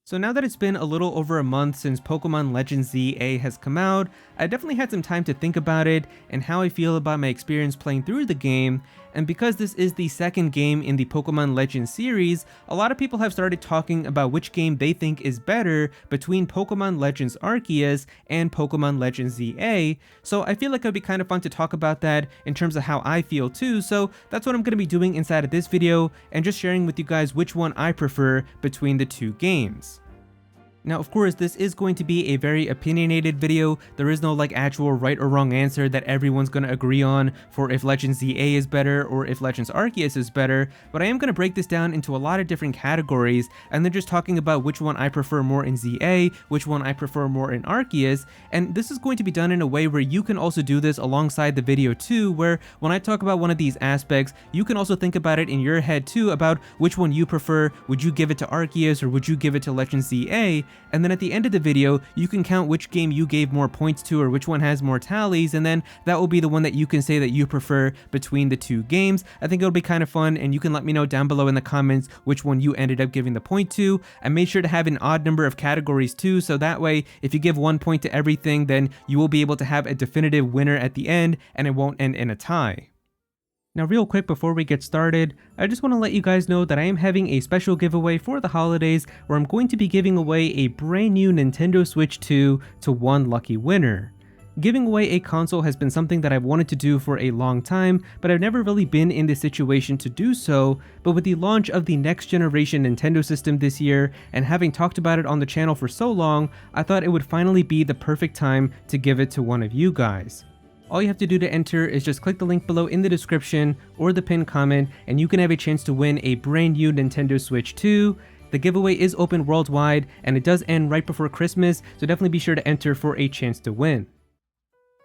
So now that it's been a little over a month since Pokemon Legends ZA has come out, I definitely had some time to think about it and how I feel about my experience playing through the game, and because this is the second game in the Pokemon Legends series, a lot of people have started talking about which game they think is better between Pokemon Legends Arceus and Pokemon Legends ZA, so I feel like it would be kind of fun to talk about that in terms of how I feel too, so that's what I'm going to be doing inside of this video, and just sharing with you guys which one I prefer between the two games. Now, of course, this is going to be a very opinionated video. There is no like actual right or wrong answer that everyone's going to agree on for if Legends ZA is better or if Legends Arceus is better, but I am going to break this down into a lot of different categories and then just talking about which one I prefer more in ZA, which one I prefer more in Arceus, and this is going to be done in a way where you can also do this alongside the video too, where when I talk about one of these aspects, you can also think about it in your head too about which one you prefer. Would you give it to Arceus or would you give it to Legends ZA? And then at the end of the video, you can count which game you gave more points to or which one has more tallies, and then that will be the one that you can say that you prefer between the two games. I think it'll be kind of fun, and you can let me know down below in the comments which one you ended up giving the point to. I made sure to have an odd number of categories too, so that way if you give 1 point to everything, then you will be able to have a definitive winner at the end, and it won't end in a tie. Now real quick before we get started, I just want to let you guys know that I am having a special giveaway for the holidays where I'm going to be giving away a brand new Nintendo Switch 2 to one lucky winner. Giving away a console has been something that I've wanted to do for a long time, but I've never really been in the situation to do so, but with the launch of the next generation Nintendo system this year, and having talked about it on the channel for so long, I thought it would finally be the perfect time to give it to one of you guys. All you have to do to enter is just click the link below in the description or the pinned comment and you can have a chance to win a brand new Nintendo Switch 2. The giveaway is open worldwide and it does end right before Christmas, so definitely be sure to enter for a chance to win.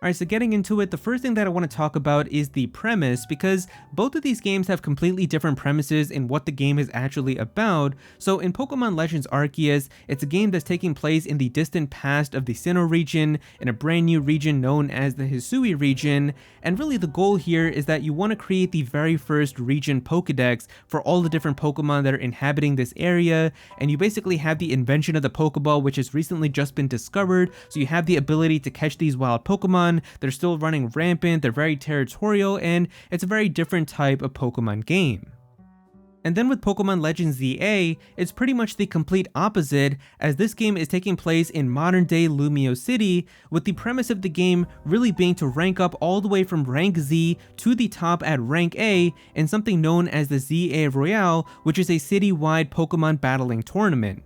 Alright, so getting into it, the first thing that I want to talk about is the premise, because both of these games have completely different premises in what the game is actually about. So in Pokemon Legends Arceus, it's a game that's taking place in the distant past of the Sinnoh region, in a brand new region known as the Hisui region, and really the goal here is that you want to create the very first region Pokedex for all the different Pokemon that are inhabiting this area, and you basically have the invention of the Pokeball, which has recently just been discovered, so you have the ability to catch these wild Pokemon. They're still running rampant, they're very territorial, and it's a very different type of Pokemon game. And then with Pokemon Legends ZA, it's pretty much the complete opposite, as this game is taking place in modern day Lumio City, with the premise of the game really being to rank up all the way from rank Z to the top at rank A in something known as the ZA Royale, which is a city-wide Pokemon battling tournament.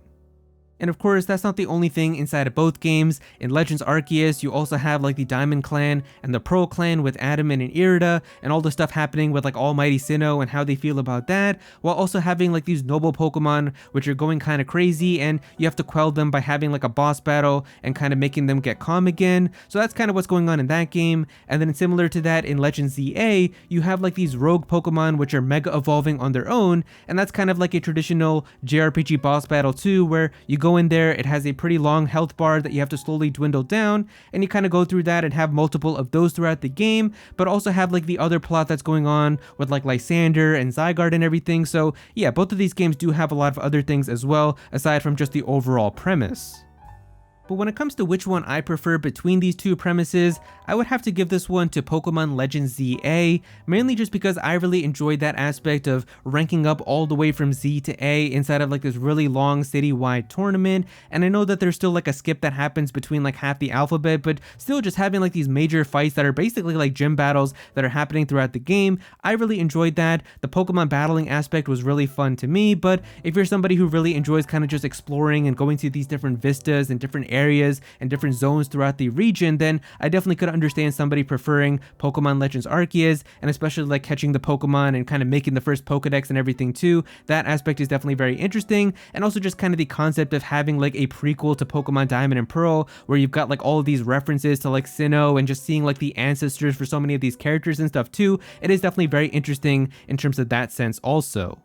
And of course, that's not the only thing inside of both games. In Legends Arceus, you also have like the Diamond Clan and the Pearl Clan with Adamant and Irida, and all the stuff happening with like Almighty Sinnoh and how they feel about that, while also having like these noble Pokemon which are going kind of crazy, and you have to quell them by having like a boss battle and kind of making them get calm again. So that's kind of what's going on in that game. And then similar to that in Legends ZA, you have like these rogue Pokemon which are mega evolving on their own, and that's kind of like a traditional JRPG boss battle too, where you go in there, it has a pretty long health bar that you have to slowly dwindle down, and you kind of go through that and have multiple of those throughout the game, but also have like the other plot that's going on with like Lysander and Zygarde and everything. So yeah, both of these games do have a lot of other things as well, aside from just the overall premise. But when it comes to which one I prefer between these two premises, I would have to give this one to Pokemon Legends ZA, mainly just because I really enjoyed that aspect of ranking up all the way from Z to A inside of like this really long city-wide tournament, and I know that there's still like a skip that happens between like half the alphabet, but still just having like these major fights that are basically like gym battles that are happening throughout the game. I really enjoyed that. The Pokemon battling aspect was really fun to me, but if you're somebody who really enjoys kind of just exploring and going to these different vistas and different areas and different zones throughout the region, then I definitely could understand somebody preferring Pokemon Legends Arceus, and especially like catching the Pokemon and kind of making the first Pokedex and everything too. That aspect is definitely very interesting, and also just kind of the concept of having like a prequel to Pokemon Diamond and Pearl, where you've got like all of these references to like Sinnoh and just seeing like the ancestors for so many of these characters and stuff too. It is definitely very interesting in terms of that sense also.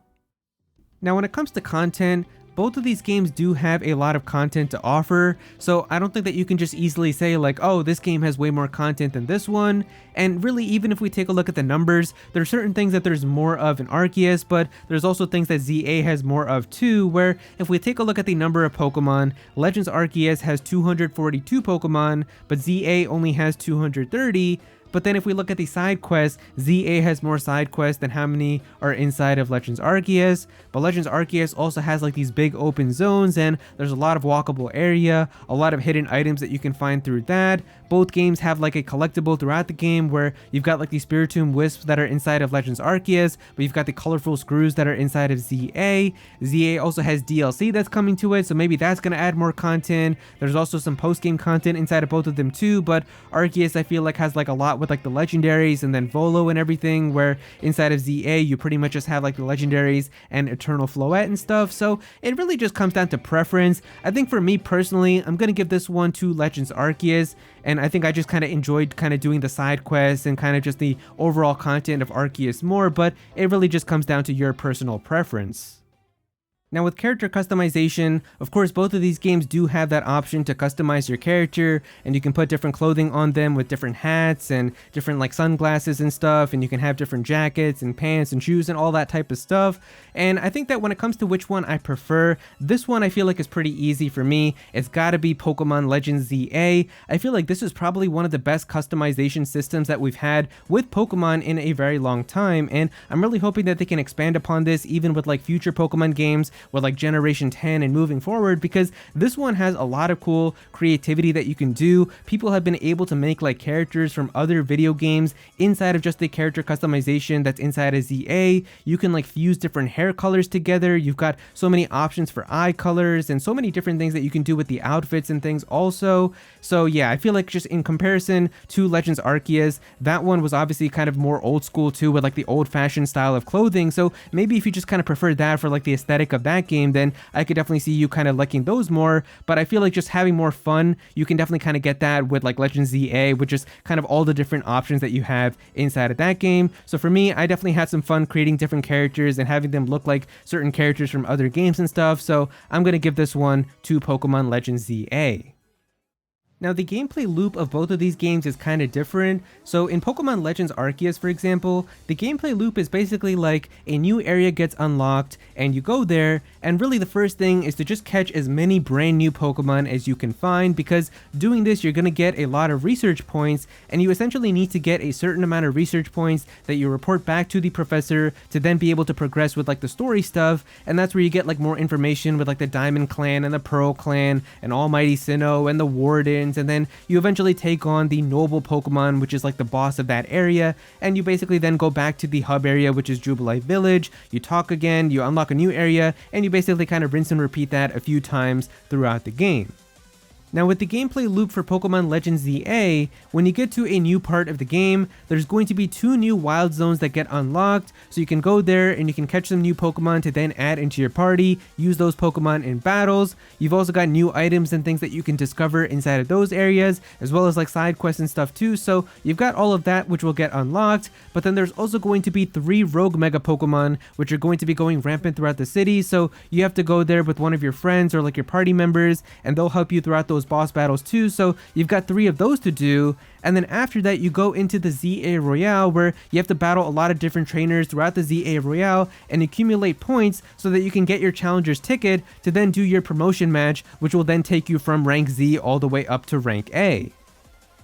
Now when it comes to content, both of these games do have a lot of content to offer, so I don't think that you can just easily say like, oh, this game has way more content than this one. And really, even if we take a look at the numbers, there are certain things that there's more of in Arceus, but there's also things that ZA has more of too, where if we take a look at the number of Pokemon, Legends Arceus has 242 Pokemon, but ZA only has 230. But then if we look at the side quests, ZA has more side quests than how many are inside of Legends Arceus. But Legends Arceus also has like these big open zones, and there's a lot of walkable area, a lot of hidden items that you can find through that. Both games have like a collectible throughout the game where you've got like these Spiritomb Wisps that are inside of Legends Arceus, but you've got the colorful screws that are inside of ZA. ZA also has DLC that's coming to it, so maybe that's going to add more content. There's also some post-game content inside of both of them too, but Arceus I feel like has like a lot with like the legendaries and then Volo and everything, where inside of ZA you pretty much just have like the legendaries and Eternal Floette and stuff. So it really just comes down to preference. I think for me personally, I'm gonna give this one to Legends Arceus, and I think I just kind of enjoyed kind of doing the side quests and kind of just the overall content of Arceus more, but it really just comes down to your personal preference. Now with character customization, of course both of these games do have that option to customize your character, and you can put different clothing on them with different hats and different like sunglasses and stuff, and you can have different jackets and pants and shoes and all that type of stuff. And I think that when it comes to which one I prefer, this one I feel like is pretty easy for me. It's gotta be Pokemon Legends ZA. I feel like this is probably one of the best customization systems that we've had with Pokemon in a very long time, and I'm really hoping that they can expand upon this even with like future Pokemon games with like Generation 10 and moving forward, because this one has a lot of cool creativity that you can do. People have been able to make like characters from other video games inside of just the character customization that's inside of ZA. You can like fuse different hair colors together. You've got so many options for eye colors and so many different things that you can do with the outfits and things also. So yeah, I feel like just in comparison to Legends Arceus, that one was obviously kind of more old school too, with like the old fashioned style of clothing. So maybe if you just kind of prefer that for like the aesthetic of that game, then I could definitely see you kind of liking those more. But I feel like just having more fun, you can definitely kind of get that with like Legends ZA, which is kind of all the different options that you have inside of that game. So for me, I definitely had some fun creating different characters and having them look like certain characters from other games and stuff. So I'm going to give this one to Pokemon Legends ZA. Now the gameplay loop of both of these games is kind of different. So in Pokemon Legends Arceus, for example, the gameplay loop is basically like a new area gets unlocked and you go there, and really the first thing is to just catch as many brand new Pokemon as you can find, because doing this you're going to get a lot of research points, and you essentially need to get a certain amount of research points that you report back to the professor to then be able to progress with like the story stuff. And that's where you get like more information with like the Diamond Clan and the Pearl Clan and Almighty Sinnoh and the Wardens, and then you eventually take on the Noble Pokemon, which is like the boss of that area, and you basically then go back to the hub area, which is Jubilee Village. You talk again, you unlock a new area, and you basically kind of rinse and repeat that a few times throughout the game. Now with the gameplay loop for Pokemon Legends ZA, when you get to a new part of the game, there's going to be 2 new wild zones that get unlocked, so you can go there and you can catch some new Pokemon to then add into your party, use those Pokemon in battles. You've also got new items and things that you can discover inside of those areas, as well as like side quests and stuff too, so you've got all of that which will get unlocked. But then there's also going to be 3 Rogue Mega Pokemon which are going to be going rampant throughout the city, so you have to go there with one of your friends or like your party members, and they'll help you throughout those boss battles too. So you've got 3 of those to do, and then after that you go into the ZA Royale, where you have to battle a lot of different trainers throughout the ZA Royale and accumulate points so that you can get your challenger's ticket to then do your promotion match, which will then take you from rank Z all the way up to rank A.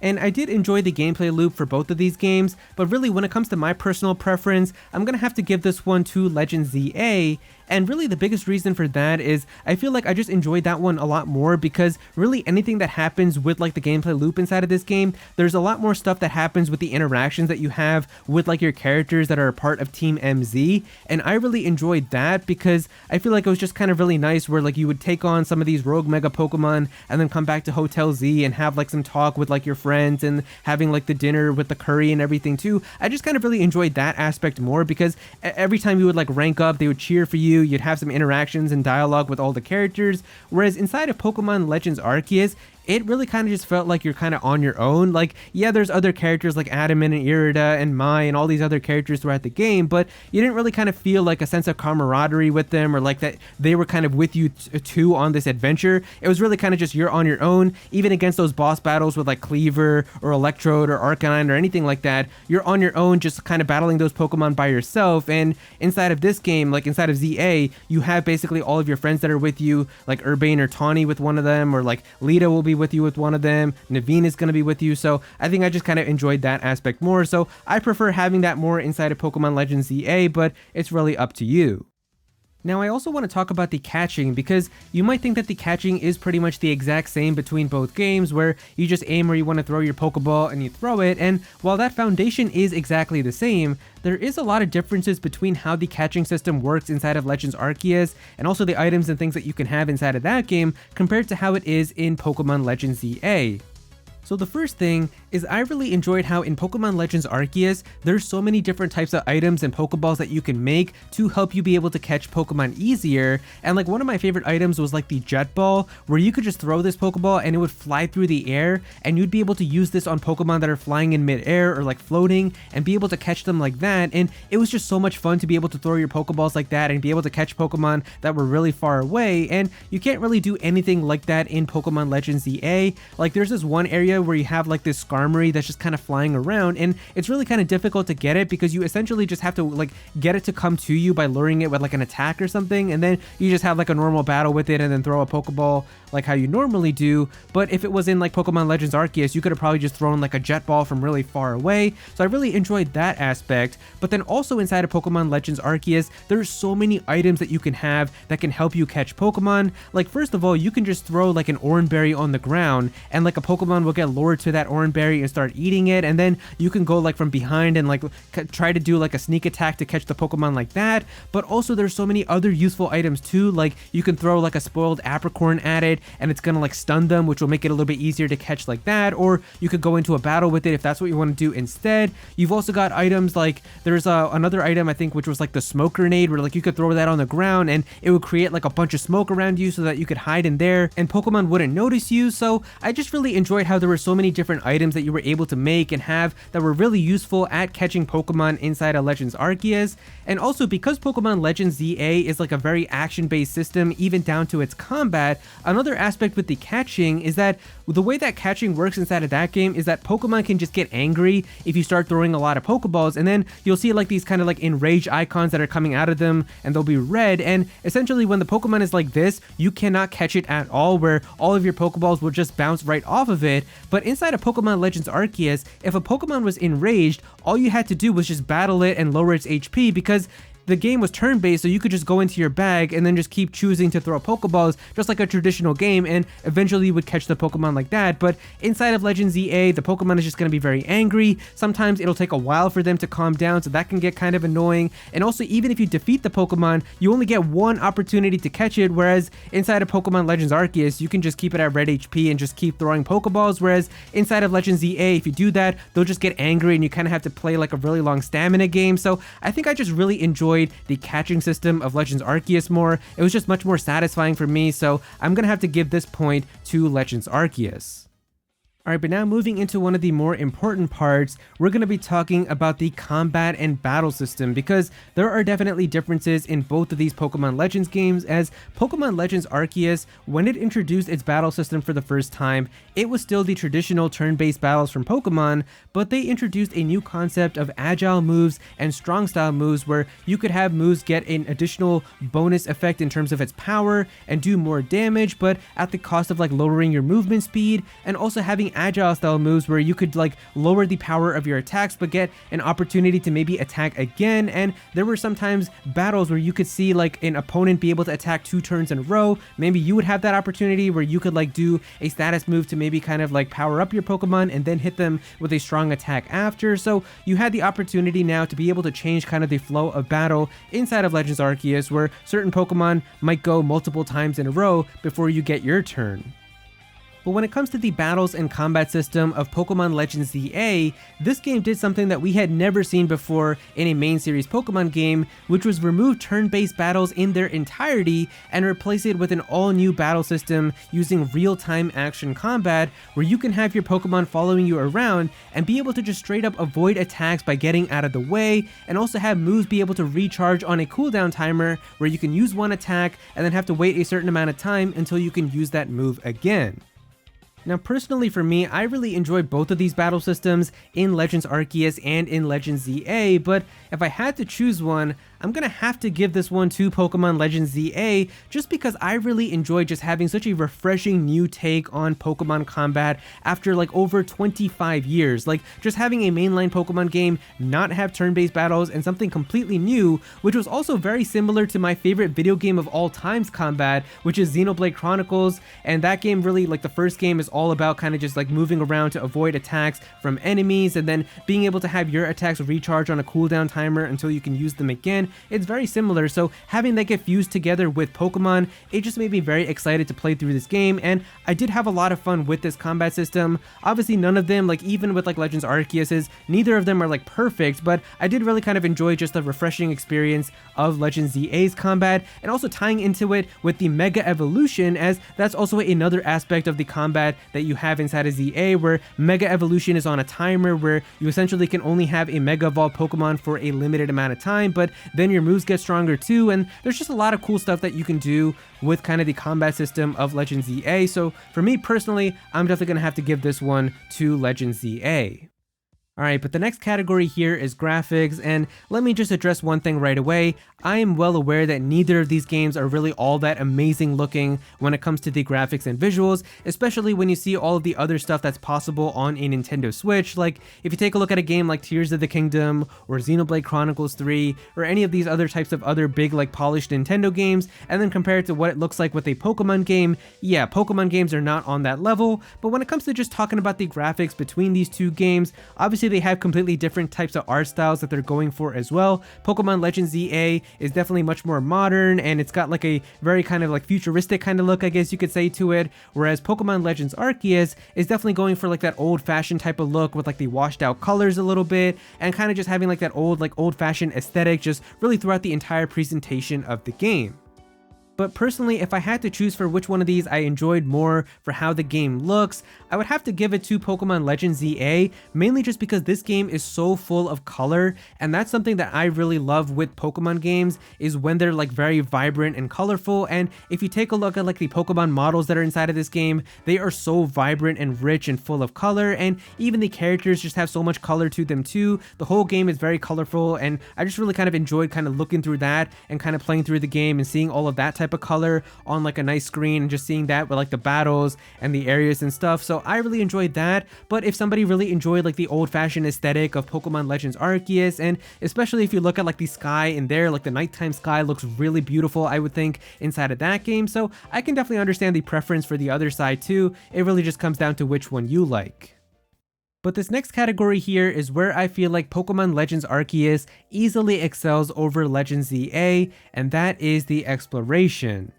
And I did enjoy the gameplay loop for both of these games, but really when it comes to my personal preference, I'm gonna have to give this one to Legends ZA. And really the biggest reason for that is I feel like I just enjoyed that one a lot more, because really anything that happens with like the gameplay loop inside of this game, there's a lot more stuff that happens with the interactions that you have with like your characters that are a part of Team MZ. And I really enjoyed that because I feel like it was just kind of really nice where like you would take on some of these rogue mega Pokemon and then come back to Hotel Z and have like some talk with like your friends and having like the dinner with the curry and everything too. I just kind of really enjoyed that aspect more, because every time you would like rank up, they would cheer for you. You'd have some interactions and dialogue with all the characters. Whereas inside of Pokemon Legends Arceus, it really kind of just felt like you're kind of on your own. Like, yeah, there's other characters like Adaman and Irida and Mai and all these other characters throughout the game, but you didn't really kind of feel like a sense of camaraderie with them, or like that they were kind of with you too on this adventure. It was really kind of just you're on your own. Even against those boss battles with like Cleaver or Electrode or Arcanine or anything like that, you're on your own, just kind of battling those Pokemon by yourself. And inside of this game, like inside of ZA, you have basically all of your friends that are with you, like Urbane or Tawny with one of them, or like Lita will be with you with one of them, Naveen is going to be with you. So I think I just kind of enjoyed that aspect more. So I prefer having that more inside of Pokemon Legends ZA, but it's really up to you. Now, I also want to talk about the catching, because you might think that the catching is pretty much the exact same between both games, where you just aim where you want to throw your Pokeball and you throw it, and while that foundation is exactly the same, there is a lot of differences between how the catching system works inside of Legends Arceus, and also the items and things that you can have inside of that game compared to how it is in Pokemon Legends ZA. So the first thing is I really enjoyed how in Pokemon Legends Arceus, there's so many different types of items and Pokeballs that you can make to help you be able to catch Pokemon easier. And like one of my favorite items was like the Jet Ball, where you could just throw this Pokeball and it would fly through the air, and you'd be able to use this on Pokemon that are flying in midair or like floating and be able to catch them like that. And it was just so much fun to be able to throw your Pokeballs like that and be able to catch Pokemon that were really far away. And you can't really do anything like that in Pokemon Legends ZA. Like there's this one area where you have like this Skarmory that's just kind of flying around, and it's really kind of difficult to get it because you essentially just have to like get it to come to you by luring it with like an attack or something, and then you just have like a normal battle with it and then throw a Pokeball like how you normally do. But if it was in like Pokemon Legends Arceus, you could have probably just thrown like a Jet Ball from really far away. So I really enjoyed that aspect. But then also inside of Pokemon Legends Arceus, there's so many items that you can have that can help you catch Pokemon. Like first of all, you can just throw like an Oran Berry on the ground, and like a Pokemon will get lured to that Oran Berry and start eating it, and then you can go like from behind and like try to do like a sneak attack to catch the Pokemon like that. But also there's so many other useful items too, like you can throw like a spoiled Apricorn at it and it's gonna like stun them, which will make it a little bit easier to catch like that, or you could go into a battle with it if that's what you want to do instead. You've also got items like there's another item I think which was like the Smoke Grenade, where like you could throw that on the ground and it would create like a bunch of smoke around you so that you could hide in there and Pokemon wouldn't notice you. So I just really enjoyed how there were so many different items that you were able to make and have that were really useful at catching Pokemon inside of Legends Arceus. And also because Pokemon Legends ZA is like a very action-based system, even down to its combat, another aspect with the catching is that the way that catching works inside of that game is that Pokemon can just get angry if you start throwing a lot of Pokeballs, and then you'll see like these kind of like enraged icons that are coming out of them, and they'll be red, and essentially when the Pokemon is like this, you cannot catch it at all, where all of your Pokeballs will just bounce right off of it. But inside of Pokemon Legends Arceus, if a Pokemon was enraged, all you had to do was just battle it and lower its HP, because the game was turn-based, so you could just go into your bag and then just keep choosing to throw Pokeballs just like a traditional game, and eventually you would catch the Pokemon like that. But inside of Legends ZA, the Pokemon is just going to be very angry. Sometimes it'll take a while for them to calm down, so that can get kind of annoying. And also, even if you defeat the Pokemon, you only get one opportunity to catch it, whereas inside of Pokemon Legends Arceus, you can just keep it at red HP and just keep throwing Pokeballs, whereas inside of Legends ZA, if you do that, they'll just get angry and you kind of have to play like a really long stamina game. So I think I just really enjoyed the catching system of Legends Arceus more. It was just much more satisfying for me, so I'm gonna have to give this point to Legends Arceus. Alright, but now moving into one of the more important parts, we're going to be talking about the combat and battle system, because there are definitely differences in both of these Pokemon Legends games, as Pokemon Legends Arceus, when it introduced its battle system for the first time, it was still the traditional turn-based battles from Pokemon, but they introduced a new concept of agile moves and strong style moves, where you could have moves get an additional bonus effect in terms of its power and do more damage, but at the cost of like lowering your movement speed, and also having agile style moves where you could like lower the power of your attacks but get an opportunity to maybe attack again. And there were sometimes battles where you could see like an opponent be able to attack 2 turns in a row. Maybe you would have that opportunity where you could like do a status move to maybe kind of like power up your Pokemon and then hit them with a strong attack after. So you had the opportunity now to be able to change kind of the flow of battle inside of Legends Arceus, where certain Pokemon might go multiple times in a row before you get your turn. But when it comes to the battles and combat system of Pokemon Legends ZA, this game did something that we had never seen before in a main series Pokemon game, which was remove turn-based battles in their entirety and replace it with an all-new battle system using real-time action combat, where you can have your Pokemon following you around and be able to just straight up avoid attacks by getting out of the way, and also have moves be able to recharge on a cooldown timer where you can use one attack and then have to wait a certain amount of time until you can use that move again. Now personally for me, I really enjoy both of these battle systems in Legends Arceus and in Legends ZA, but if I had to choose one, I'm gonna have to give this one to Pokemon Legends ZA just because I really enjoy just having such a refreshing new take on Pokemon combat after like over 25 years. Like just having a mainline Pokemon game not have turn-based battles and something completely new, which was also very similar to my favorite video game of all times combat, which is Xenoblade Chronicles. And that game really, like the first game, is all about kind of just like moving around to avoid attacks from enemies and then being able to have your attacks recharge on a cooldown timer until you can use them again. It's very similar, so having that get fused together with Pokemon, it just made me very excited to play through this game, and I did have a lot of fun with this combat system. Obviously none of them, like even with like Legends Arceus's, neither of them are like perfect, but I did really kind of enjoy just the refreshing experience of Legends ZA's combat, and also tying into it with the Mega Evolution, as that's also another aspect of the combat that you have inside of ZA, where Mega Evolution is on a timer where you essentially can only have a Mega Evolved Pokemon for a limited amount of time, but then your moves get stronger too, and there's just a lot of cool stuff that you can do with kind of the combat system of Legends ZA. So for me personally, I'm definitely going to have to give this one to Legends ZA. Alright, but the next category here is graphics, and let me just address one thing right away. I am well aware that neither of these games are really all that amazing looking when it comes to the graphics and visuals, especially when you see all of the other stuff that's possible on a Nintendo Switch. Like, if you take a look at a game like Tears of the Kingdom, or Xenoblade Chronicles 3, or any of these other types of other big, like, polished Nintendo games, and then compare it to what it looks like with a Pokemon game, yeah, Pokemon games are not on that level, but when it comes to just talking about the graphics between these two games, obviously they have completely different types of art styles that they're going for as well. Pokemon Legends ZA is definitely much more modern, and it's got like a very kind of like futuristic kind of look, I guess you could say, to it, whereas Pokemon Legends Arceus is definitely going for like that old-fashioned type of look with like the washed out colors a little bit, and kind of just having like that old-fashioned aesthetic just really throughout the entire presentation of the game. But personally, if I had to choose for which one of these I enjoyed more for how the game looks, I would have to give it to Pokemon Legends ZA, mainly just because this game is so full of color, and that's something that I really love with Pokemon games, is when they're like very vibrant and colorful. And if you take a look at like the Pokemon models that are inside of this game, they are so vibrant and rich and full of color, and even the characters just have so much color to them too. The whole game is very colorful, and I just really kind of enjoyed kind of looking through that and kind of playing through the game and seeing all of that type of color on like a nice screen, and just seeing that with like the battles and the areas and stuff. So I really enjoyed that. But if somebody really enjoyed like the old-fashioned aesthetic of Pokemon Legends Arceus, and especially if you look at like the sky in there, like the nighttime sky looks really beautiful, I would think, inside of that game. So I can definitely understand the preference for the other side too. It really just comes down to which one you like. But this next category here is where I feel like Pokemon Legends Arceus easily excels over Legends ZA, and that is the exploration.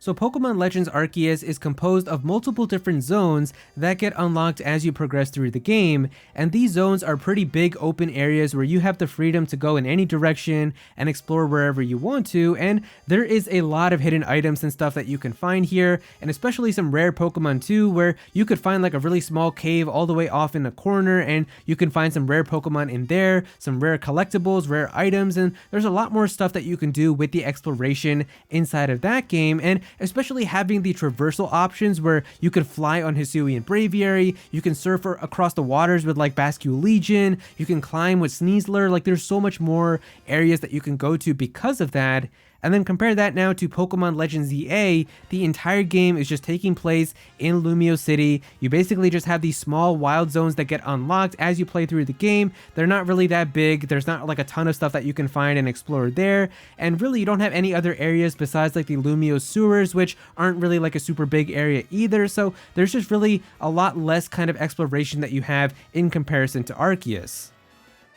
So Pokemon Legends Arceus is composed of multiple different zones that get unlocked as you progress through the game, and these zones are pretty big open areas where you have the freedom to go in any direction and explore wherever you want to, and there is a lot of hidden items and stuff that you can find here, and especially some rare Pokemon too, where you could find like a really small cave all the way off in the corner, and you can find some rare Pokemon in there, some rare collectibles, rare items, and there's a lot more stuff that you can do with the exploration inside of that game. And especially having the traversal options where you could fly on Hisuian Braviary, you can surf across the waters with like Bascule Legion, you can climb with Sneasler, like there's so much more areas that you can go to because of that. And then compare that now to Pokemon Legends ZA, the entire game is just taking place in Lumio City. You basically just have these small wild zones that get unlocked as you play through the game. They're not really that big, there's not like a ton of stuff that you can find and explore there, and really you don't have any other areas besides like the Lumio sewers, which aren't really like a super big area either, so there's just really a lot less kind of exploration that you have in comparison to Arceus.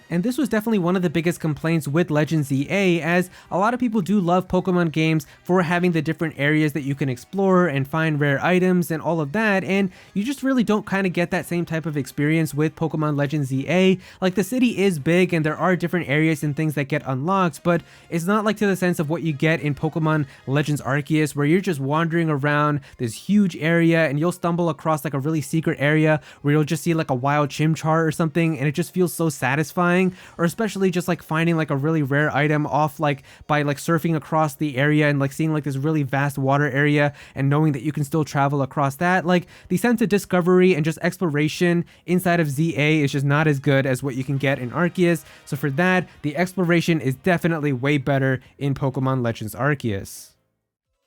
And this was definitely one of the biggest complaints with Legends ZA, as a lot of people do love Pokemon games for having the different areas that you can explore and find rare items and all of that, and you just really don't kind of get that same type of experience with Pokemon Legends ZA. Like, the city is big and there are different areas and things that get unlocked, but it's not like to the sense of what you get in Pokemon Legends Arceus, where you're just wandering around this huge area and you'll stumble across like a really secret area where you'll just see like a wild Chimchar or something, and it just feels so satisfying. Or especially just like finding like a really rare item off like by like surfing across the area and like seeing like this really vast water area and knowing that you can still travel across that. Like, the sense of discovery and just exploration inside of ZA is just not as good as what you can get in Arceus. So for that, the exploration is definitely way better in Pokemon Legends Arceus.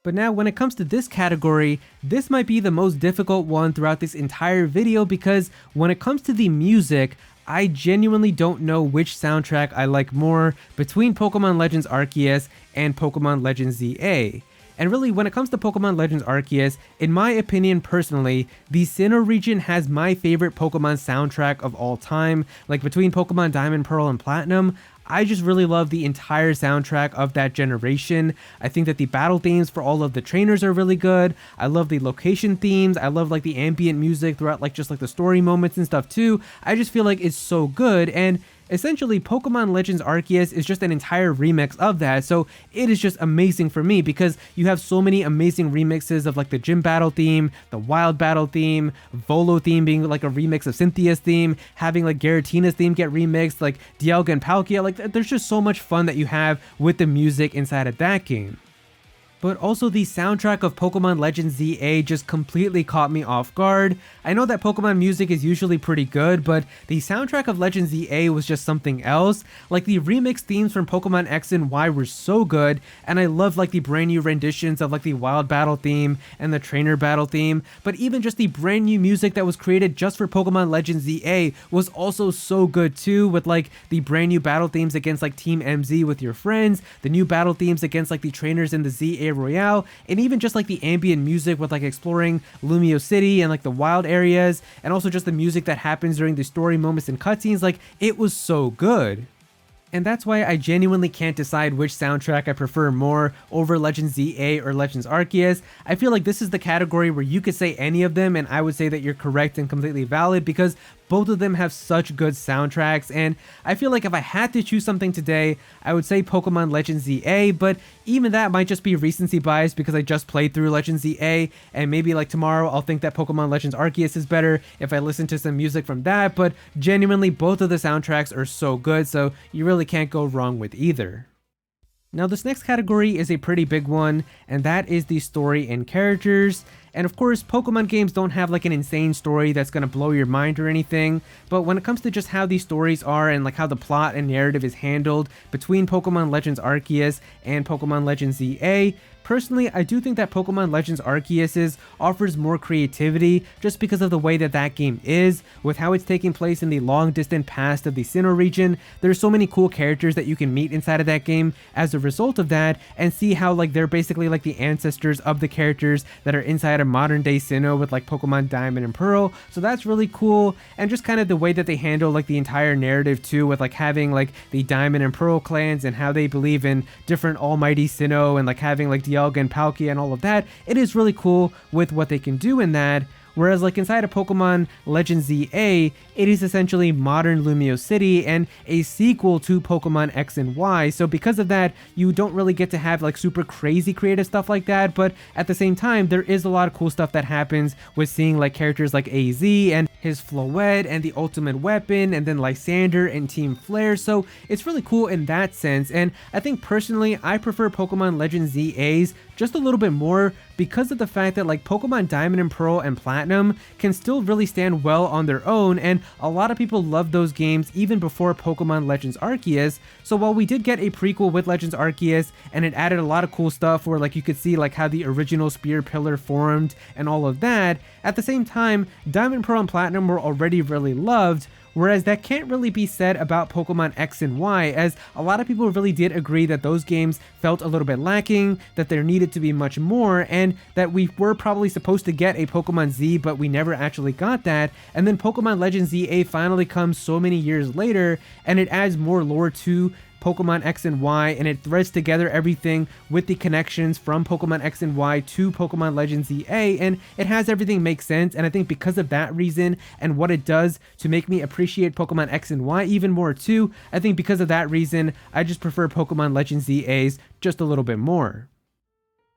But now when it comes to this category, this might be the most difficult one throughout this entire video, because when it comes to the music, I genuinely don't know which soundtrack I like more between Pokemon Legends Arceus and Pokemon Legends ZA. And really, when it comes to Pokemon Legends Arceus, in my opinion personally, the Sinnoh region has my favorite Pokemon soundtrack of all time. Like, between Pokemon Diamond, Pearl, and Platinum, I just really love the entire soundtrack of that generation. I think that the battle themes for all of the trainers are really good. I love the location themes. I love like the ambient music throughout like just like the story moments and stuff too. I just feel like it's so good, and essentially Pokemon Legends Arceus is just an entire remix of that, so it is just amazing for me because you have so many amazing remixes of like the gym battle theme, the wild battle theme, Volo theme being like a remix of Cynthia's theme, having like Giratina's theme get remixed, like Dialga and Palkia. Like, there's just so much fun that you have with the music inside of that game. But also, the soundtrack of Pokemon Legends ZA just completely caught me off guard. I know that Pokemon music is usually pretty good, but the soundtrack of Legends ZA was just something else. Like, the remix themes from Pokemon X and Y were so good, and I love like the brand new renditions of like the wild battle theme and the trainer battle theme, but even just the brand new music that was created just for Pokemon Legends ZA was also so good too, with like the brand new battle themes against like Team MZ with your friends, the new battle themes against like the trainers in the ZA Royale, and even just like the ambient music with like exploring Lumio City and like the wild areas, and also just the music that happens during the story moments and cutscenes. Like, it was so good. And that's why I genuinely can't decide which soundtrack I prefer more over Legends ZA or Legends Arceus. I feel like this is the category where you could say any of them and I would say that you're correct and completely valid, because both of them have such good soundtracks, and I feel like if I had to choose something today, I would say Pokemon Legends ZA, but even that might just be recency bias because I just played through Legends ZA, and maybe like tomorrow I'll think that Pokemon Legends Arceus is better if I listen to some music from that, but genuinely both of the soundtracks are so good, so you really can't go wrong with either. Now, this next category is a pretty big one, and that is the story and characters. And of course, Pokemon games don't have like an insane story that's gonna blow your mind or anything, but when it comes to just how these stories are and like how the plot and narrative is handled between Pokemon Legends Arceus and Pokemon Legends ZA, personally, I do think that Pokemon Legends Arceus offers more creativity just because of the way that that game is, with how it's taking place in the long distant past of the Sinnoh region. There's so many cool characters that you can meet inside of that game as a result of that, and see how like they're basically like the ancestors of the characters that are inside of modern day Sinnoh with like Pokemon Diamond and Pearl. So that's really cool, and just kind of the way that they handle like the entire narrative too, with like having like the Diamond and Pearl clans and how they believe in different almighty Sinnoh, and like having like Dialga and Palkia and all of that. It is really cool with what they can do in that. Whereas like inside of Pokemon Legends ZA, it is essentially modern Lumio City and a sequel to Pokemon X and Y. So because of that, you don't really get to have like super crazy creative stuff like that. But at the same time, there is a lot of cool stuff that happens with seeing like characters like AZ and his Floette and the ultimate weapon, and then Lysander and Team Flare. So it's really cool in that sense. And I think personally, I prefer Pokemon Legends ZA's just a little bit more because of the fact that like Pokemon Diamond and Pearl and Platinum can still really stand well on their own, and a lot of people love those games even before Pokemon Legends Arceus. So while we did get a prequel with Legends Arceus and it added a lot of cool stuff where like you could see like how the original spear pillar formed and all of that, at the same time Diamond, Pearl, and Platinum Platinum were already really loved, whereas that can't really be said about Pokemon X and Y, as a lot of people really did agree that those games felt a little bit lacking, that there needed to be much more, and that we were probably supposed to get a Pokemon Z, but we never actually got that. And then Pokemon Legends ZA finally comes so many years later, and it adds more lore to Pokemon X and Y, and it threads together everything with the connections from Pokemon X and Y to Pokemon Legends ZA, and it has everything make sense. And I think because of that reason and what it does to make me appreciate Pokemon X and Y even more too, I think because of that reason, I just prefer Pokemon Legends ZAs just a little bit more.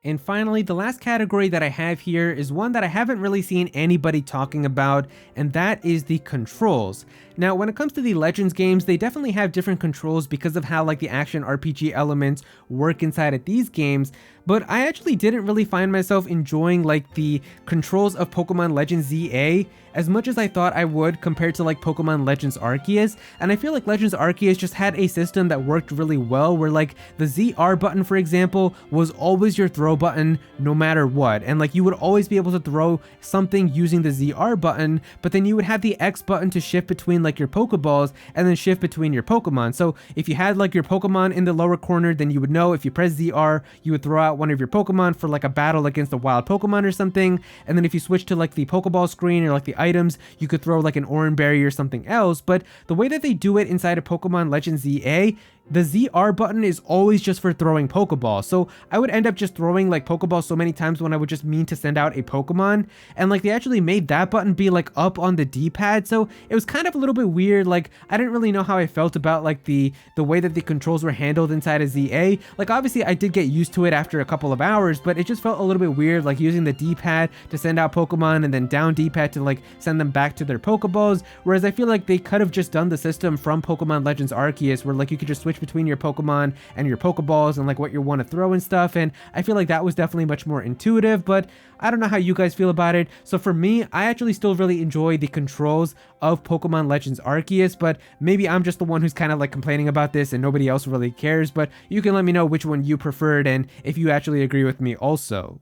And finally, the last category that I have here is one that I haven't really seen anybody talking about, and that is the controls. Now, when it comes to the Legends games, they definitely have different controls because of how like the action RPG elements work inside of these games, but I actually didn't really find myself enjoying like the controls of Pokemon Legends ZA as much as I thought I would compared to like Pokemon Legends Arceus. And I feel like Legends Arceus just had a system that worked really well, where like the ZR button, for example, was always your throw button no matter what, and like you would always be able to throw something using the ZR button, but then you would have the X button to shift between like your Pokeballs and then shift between your Pokemon. So if you had like your Pokemon in the lower corner, then you would know if you press ZR, you would throw out one of your Pokemon for like a battle against a wild Pokemon or something, and then if you switch to like the Pokeball screen or like the items, you could throw like an Oran Berry or something else. But the way that they do it inside of Pokemon Legends ZA, the ZR button is always just for throwing Pokeballs. So I would end up just throwing like Pokeballs so many times when I would just mean to send out a Pokemon. And like they actually made that button be like up on the D-pad. So it was kind of a little bit weird. Like I didn't really know how I felt about like the way that the controls were handled inside of ZA. Like obviously I did get used to it after a couple of hours, but it just felt a little bit weird, like using the D-pad to send out Pokemon and then down D-pad to like send them back to their Pokeballs. Whereas I feel like they could have just done the system from Pokemon Legends Arceus, where like you could just switch between your Pokemon and your Pokeballs and like what you want to throw and stuff, and I feel like that was definitely much more intuitive. But I don't know how you guys feel about it. So for me, I actually still really enjoy the controls of Pokemon Legends Arceus, but maybe I'm just the one who's kind of like complaining about this and nobody else really cares. But you can let me know which one you preferred and if you actually agree with me also.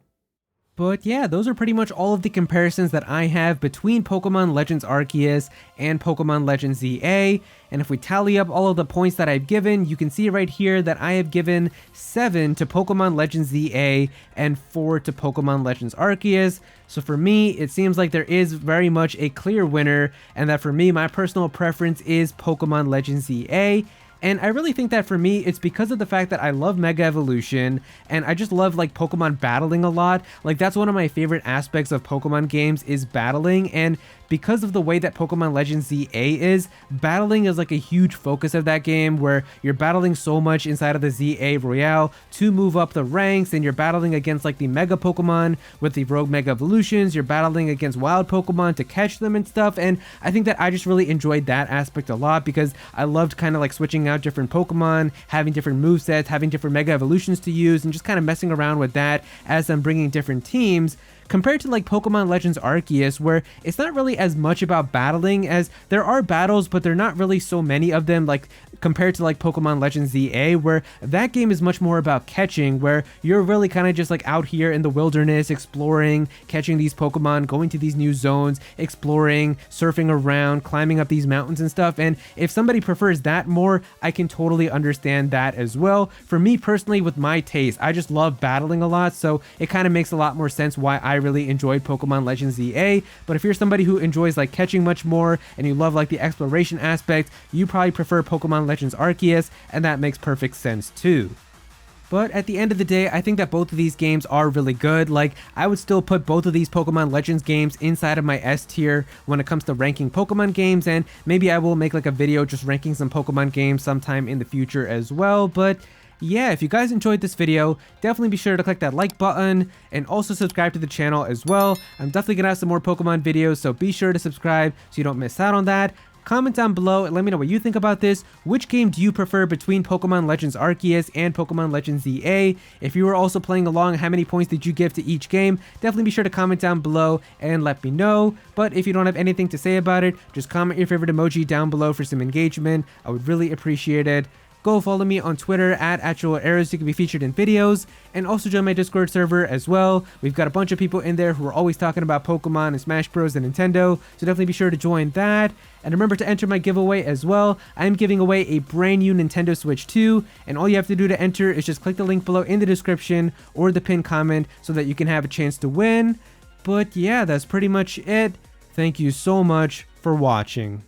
But yeah, those are pretty much all of the comparisons that I have between Pokemon Legends Arceus and Pokemon Legends ZA. And if we tally up all of the points that I've given, you can see right here that I have given 7 to Pokemon Legends ZA and 4 to Pokemon Legends Arceus. So for me, it seems like there is very much a clear winner, and that for me, my personal preference is Pokemon Legends ZA. And I really think that for me, it's because of the fact that I love Mega Evolution, and I just love like Pokemon battling a lot. Like that's one of my favorite aspects of Pokemon games, is battling. And because of the way that Pokemon Legends ZA is, battling is like a huge focus of that game, where you're battling so much inside of the ZA Royale to move up the ranks, and you're battling against like the Mega Pokemon with the Rogue Mega Evolutions, you're battling against wild Pokemon to catch them and stuff. And I think that I just really enjoyed that aspect a lot, because I loved kind of like switching out different Pokemon, having different movesets, having different Mega Evolutions to use, and just kind of messing around with that as I'm bringing different teams. Compared to like Pokemon Legends Arceus, where it's not really as much about battling, as there are battles, but there are not really so many of them, like compared to like Pokemon Legends ZA, where that game is much more about catching, where you're really kind of just like out here in the wilderness exploring, catching these Pokemon, going to these new zones, exploring, surfing around, climbing up these mountains and stuff. And if somebody prefers that more, I can totally understand that as well. For me personally, with my taste, I just love battling a lot, so it kind of makes a lot more sense why I really enjoyed Pokemon Legends ZA. But if you're somebody who enjoys like catching much more and you love like the exploration aspect, you probably prefer Pokemon Legends Arceus, and that makes perfect sense too. But at the end of the day, I think that both of these games are really good. Like, I would still put both of these Pokemon Legends games inside of my S tier when it comes to ranking Pokemon games, and maybe I will make like a video just ranking some Pokemon games sometime in the future as well. But yeah, if you guys enjoyed this video, definitely be sure to click that like button and also subscribe to the channel as well. I'm definitely gonna have some more Pokemon videos, so be sure to subscribe so you don't miss out on that. Comment down below and let me know what you think about this. Which game do you prefer between Pokemon Legends Arceus and Pokemon Legends ZA? If you were also playing along, how many points did you give to each game? Definitely be sure to comment down below and let me know. But if you don't have anything to say about it, just comment your favorite emoji down below for some engagement. I would really appreciate it. Go follow me on Twitter at actual Aero so you can be featured in videos, and also join my Discord server as well. We've got a bunch of people in there who are always talking about Pokemon and Smash Bros and Nintendo, so definitely be sure to join that. And remember to enter my giveaway as well. I am giving away a brand new Nintendo Switch 2, and all you have to do to enter is just click the link below in the description or the pinned comment so that you can have a chance to win. But yeah, that's pretty much it. Thank you so much for watching.